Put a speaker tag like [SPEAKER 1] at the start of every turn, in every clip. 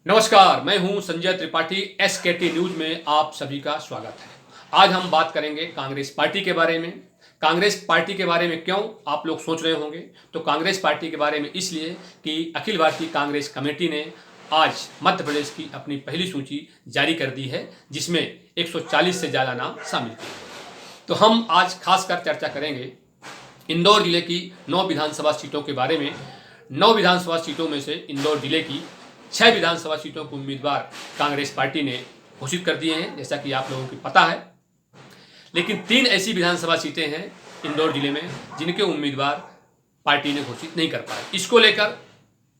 [SPEAKER 1] नमस्कार, मैं हूं संजय त्रिपाठी। एसकेटी न्यूज में आप सभी का स्वागत है। आज हम बात करेंगे कांग्रेस पार्टी के बारे में। कांग्रेस पार्टी के बारे में क्यों आप लोग सोच रहे होंगे, तो कांग्रेस पार्टी के बारे में इसलिए कि अखिल भारतीय कांग्रेस कमेटी ने आज मध्य प्रदेश की अपनी पहली सूची जारी कर दी है, जिसमें 140 से ज़्यादा नाम शामिल किए। तो हम आज खासकर चर्चा करेंगे इंदौर जिले की 9 विधानसभा सीटों के बारे में। 9 विधानसभा सीटों में से इंदौर जिले की 6 विधानसभा सीटों को उम्मीदवार कांग्रेस पार्टी ने घोषित कर दिए हैं, जैसा कि आप लोगों को पता है। लेकिन 3 ऐसी विधानसभा सीटें हैं इंदौर जिले में जिनके उम्मीदवार पार्टी ने घोषित नहीं कर पाए। इसको लेकर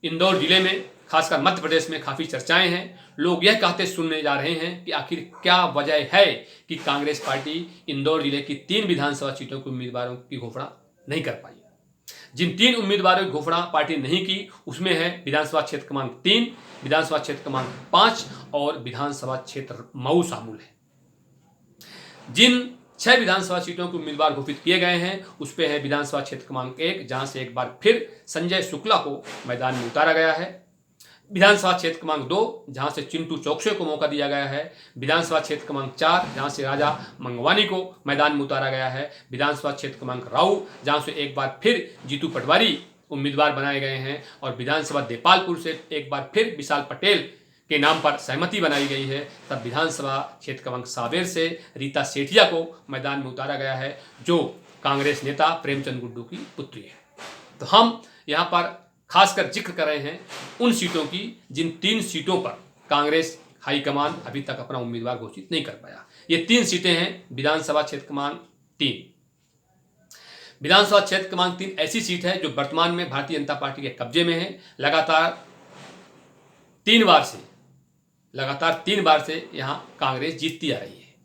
[SPEAKER 1] इंदौर जिले में, खासकर मध्य प्रदेश में, काफ़ी चर्चाएं हैं। लोग यह कहते सुनने जा रहे हैं कि आखिर क्या वजह है कि कांग्रेस पार्टी इंदौर जिले की 3 विधानसभा सीटों के उम्मीदवारों की घोषणा नहीं कर पाई। जिन 3 उम्मीदवारों की घोषणा पार्टी नहीं की, उसमें है विधानसभा क्षेत्र क्रमांक 3, विधानसभा क्षेत्र क्रमांक 5 और विधानसभा क्षेत्र मऊ शामिल है। जिन 6 विधानसभा सीटों के उम्मीदवार घोषित किए गए हैं, उस पे है विधानसभा क्षेत्र क्रमांक 1, जहां से एक बार फिर संजय शुक्ला को मैदान में उतारा गया है। विधानसभा क्षेत्र क्रमांक 2, जहां से चिंटू चौकसे को मौका दिया गया है। विधानसभा क्षेत्र क्रमांक 4, जहां से राजा मंगवानी को मैदान में उतारा गया है। विधानसभा क्षेत्र क्रमांक राऊ, जहां से एक बार फिर जीतू पटवारी उम्मीदवार बनाए गए हैं। और विधानसभा देपालपुर से एक बार फिर विशाल पटेल के नाम पर सहमति बनाई गई है। तब विधानसभा क्षेत्र क्रमांक सावेर से रीता सेठिया को मैदान में उतारा गया है, जो कांग्रेस नेता प्रेमचंद गुड्डू की पुत्री है। तो हम यहाँ पर खासकर जिक्र कर रहे हैं उन सीटों की जिन 3 सीटों पर कांग्रेस हाईकमान अभी तक अपना उम्मीदवार घोषित नहीं कर पाया। ये 3 सीटें हैं। विधानसभा क्षेत्र क्रमांक 3, विधानसभा क्षेत्र क्रमांक 3 ऐसी सीट है जो वर्तमान में भारतीय जनता पार्टी के कब्जे में है। लगातार 3 बार से यहाँ कांग्रेस जीतती आ रही है।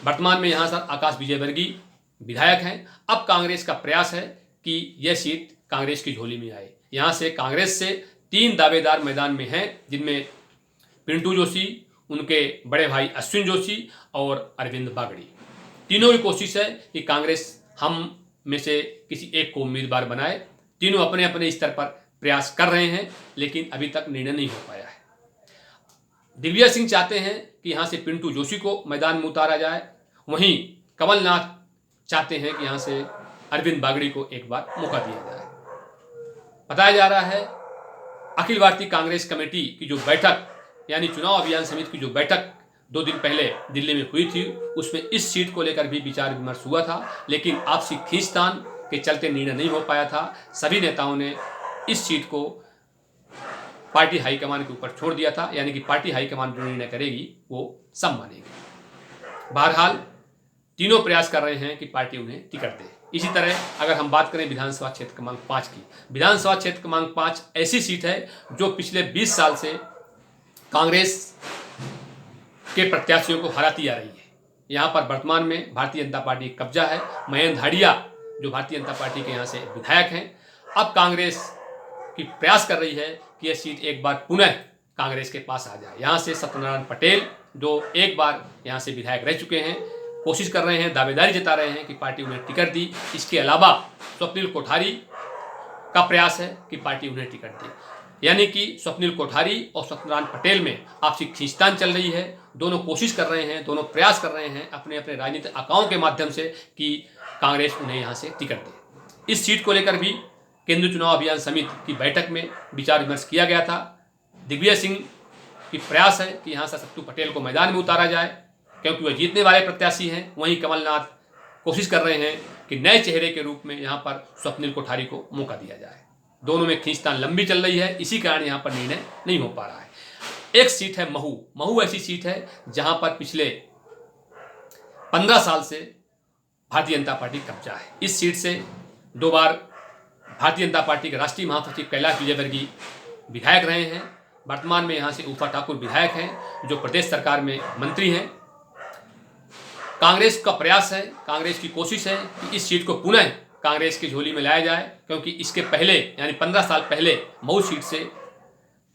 [SPEAKER 1] वर्तमान में यहाँ सर आकाश विजयवर्गीय विधायक हैं। अब कांग्रेस का प्रयास है कि यह सीट कांग्रेस की झोली में आए। यहाँ से कांग्रेस से 3 दावेदार मैदान में हैं, जिनमें पिंटू जोशी, उनके बड़े भाई अश्विन जोशी और अरविंद बागड़ी। तीनों की कोशिश है कि कांग्रेस हम में से किसी एक को उम्मीदवार बनाए। तीनों अपने अपने स्तर पर प्रयास कर रहे हैं, लेकिन अभी तक निर्णय नहीं हो पाया है। दिग्विजय सिंह चाहते हैं कि यहाँ से पिंटू जोशी को मैदान में उतारा जाए। वहीं कमलनाथ चाहते हैं कि यहाँ से अरविंद बागड़ी को एक बार मौका दिया जाए। बताया जा रहा है अखिल भारतीय कांग्रेस कमेटी की जो बैठक, यानी चुनाव अभियान समिति की जो बैठक 2 दिन पहले दिल्ली में हुई थी, उसमें इस सीट को लेकर भी विचार विमर्श हुआ था, लेकिन आपसी खींचतान के चलते निर्णय नहीं हो पाया था। सभी नेताओं ने इस सीट को पार्टी हाईकमान के ऊपर छोड़ दिया था, यानी कि पार्टी हाईकमान जो निर्णय करेगी वो सब मानेगी। बहरहाल तीनों प्रयास कर रहे हैं कि पार्टी उन्हें टिकट दे। इसी तरह अगर हम बात करें विधानसभा क्षेत्र क्रमांक 5 की, विधानसभा क्षेत्र क्रमांक 5 ऐसी सीट है जो पिछले 20 साल से कांग्रेस के प्रत्याशियों को हराती आ रही है। यहाँ पर वर्तमान में भारतीय जनता पार्टी का कब्जा है। महेंद्र हाडिया जो भारतीय जनता पार्टी के यहाँ से विधायक हैं, अब कांग्रेस की प्रयास कर रही है कि यह सीट एक बार पुनः कांग्रेस के पास आ जाए। यहाँ से सत्यनारायण पटेल जो एक बार यहाँ से विधायक रह चुके हैं, कोशिश कर रहे हैं, दावेदारी जता रहे हैं कि पार्टी उन्हें टिकट दी। इसके अलावा स्वप्निल कोठारी का प्रयास है कि पार्टी उन्हें टिकट दे, यानी कि स्वप्निल कोठारी और सत्यनारायण पटेल में आपसी खींचतान चल रही है। दोनों कोशिश कर रहे हैं, दोनों प्रयास कर रहे हैं अपने अपने राजनीतिक आकाओं के माध्यम से कि कांग्रेस उन्हें यहाँ से टिकट दे। इस सीट को लेकर भी केंद्रीय चुनाव अभियान समिति की बैठक में विचार विमर्श किया गया था। दिग्विजय सिंह की प्रयास है कि यहाँ से सत्तू पटेल को मैदान में उतारा जाए, क्योंकि वह जीतने वाले प्रत्याशी हैं। वहीं कमलनाथ कोशिश कर रहे हैं कि नए चेहरे के रूप में यहाँ पर स्वप्निल कोठारी को मौका दिया जाए। दोनों में खींचतान लंबी चल रही है, इसी कारण यहाँ पर निर्णय नहीं हो पा रहा है। एक सीट है महू। महू ऐसी सीट है जहाँ पर पिछले 15 साल से भारतीय जनता पार्टी कब्जा है। इस सीट से 2 बार भारतीय जनता पार्टी के राष्ट्रीय महासचिव कैलाश विजयवर्गीय विधायक रहे हैं। वर्तमान में यहाँ से उषा ठाकुर विधायक हैं, जो प्रदेश सरकार में मंत्री हैं। कांग्रेस का प्रयास है, कांग्रेस की कोशिश है कि इस सीट को पुनः कांग्रेस की झोली में लाया जाए, क्योंकि इसके पहले यानी 15 साल पहले मऊ सीट से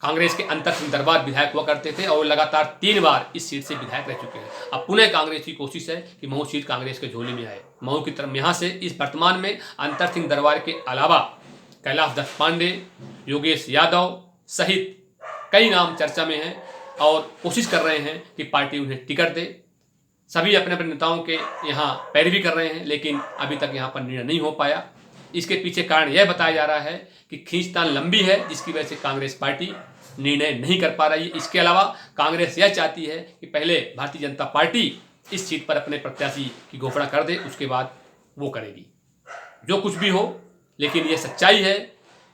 [SPEAKER 1] कांग्रेस के अंतर सिंह दरबार विधायक हुआ करते थे और लगातार 3 बार इस सीट से विधायक रह चुके हैं। अब पुनः कांग्रेस की कोशिश है कि महू सीट कांग्रेस के झोली में आए। महू की तरफ यहाँ से इस वर्तमान में अंतर सिंह दरबार के अलावा कैलाश दत्त पांडे, योगेश यादव सहित कई नाम चर्चा में हैं और कोशिश कर रहे हैं कि पार्टी उन्हें टिकट दे। सभी अपने अपने नेताओं के यहाँ पैरवी कर रहे हैं, लेकिन अभी तक यहाँ पर निर्णय नहीं हो पाया। इसके पीछे कारण यह बताया जा रहा है कि खींचतान लंबी है, जिसकी वजह से कांग्रेस पार्टी निर्णय नहीं कर पा रही है। इसके अलावा कांग्रेस यह चाहती है कि पहले भारतीय जनता पार्टी इस सीट पर अपने प्रत्याशी की घोषणा कर दे, उसके बाद वो करेगी। जो कुछ भी हो, लेकिन ये सच्चाई है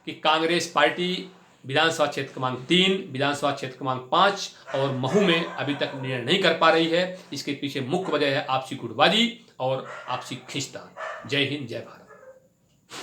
[SPEAKER 1] कि कांग्रेस पार्टी विधानसभा क्षेत्र क्रमांक 3, विधानसभा क्षेत्र क्रमांक 5 और महू में अभी तक निर्णय नहीं कर पा रही है। इसके पीछे मुख्य वजह है आपसी गुटबाजी और आपसी खींचतान। जय हिंद, जय भारत।